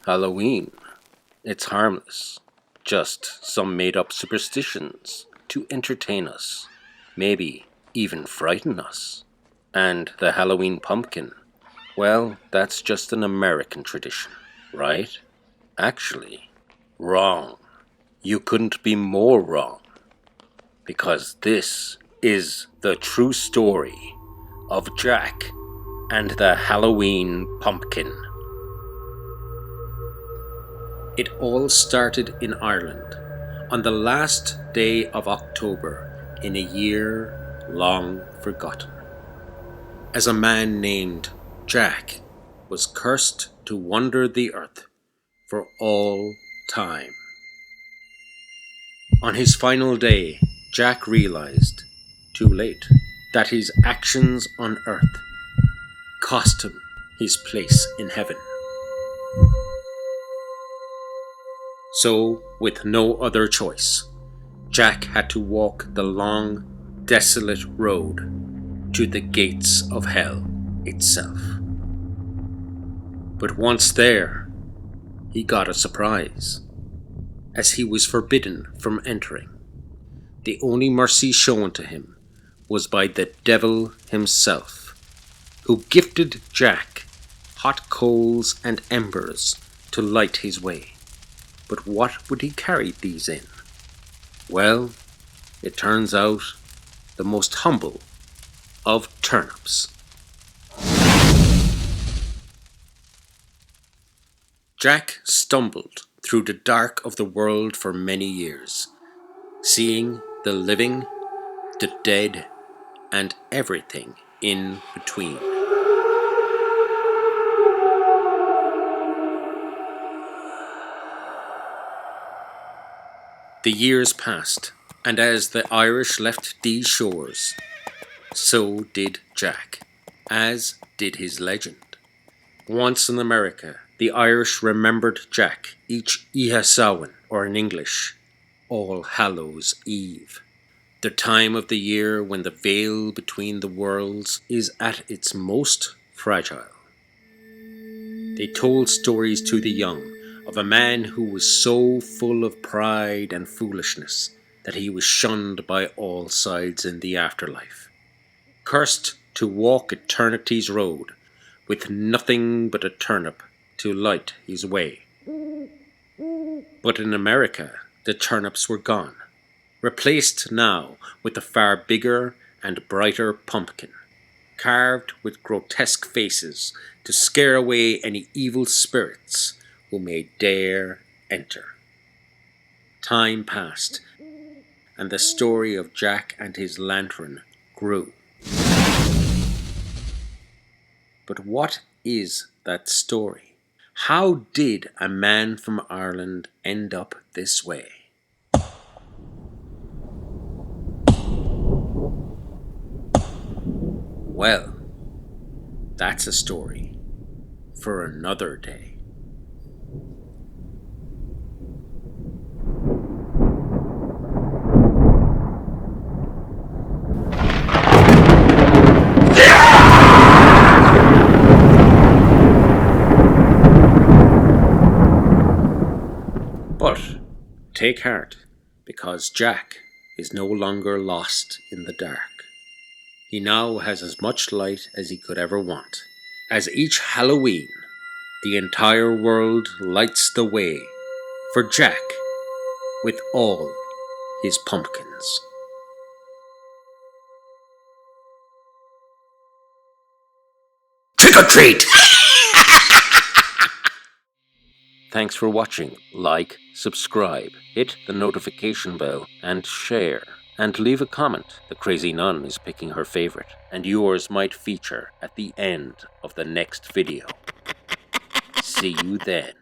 Halloween. It's harmless. Just some made-up superstitions to entertain us. Maybe even frighten us. And the Halloween pumpkin. Well, that's just an American tradition, right? Actually, wrong. You couldn't be more wrong. Because this is the true story of Jack and the Halloween pumpkin. It all started in Ireland on the last day of October in a year long forgotten, as a man named Jack was cursed to wander the earth for all time. On his final day, Jack realized, too late, that his actions on earth cost him his place in heaven. So, with no other choice, Jack had to walk the long, desolate road to the gates of hell itself. But once there, he got a surprise, as he was forbidden from entering. The only mercy shown to him was by the devil himself, who gifted Jack hot coals and embers to light his way. But what would he carry these in? Well, it turns out the most humble of turnips. Jack stumbled through the dark of the world for many years, seeing the living, the dead, and everything in between. The years passed, and as the Irish left these shores, so did Jack, as did his legend. Once in America, the Irish remembered Jack each Ihe Samhain, or in English, All Hallows' Eve, the time of the year when the veil between the worlds is at its most fragile. They told stories to the young of a man who was so full of pride and foolishness that he was shunned by all sides in the afterlife, cursed to walk eternity's road with nothing but a turnip to light his way. But in America, the turnips were gone, replaced now with a far bigger and brighter pumpkin, carved with grotesque faces to scare away any evil spirits who may dare enter. Time passed, and the story of Jack and his lantern grew. But what is that story? How did a man from Ireland end up this way? Well, that's a story for another day. But take heart, because Jack is no longer lost in the dark. He now has as much light as he could ever want, as each Halloween, the entire world lights the way for Jack with all his pumpkins. Trick or treat! Thanks for watching. Like, subscribe, hit the notification bell, and share. And leave a comment. The crazy nun is picking her favorite, and yours might feature at the end of the next video. See you then.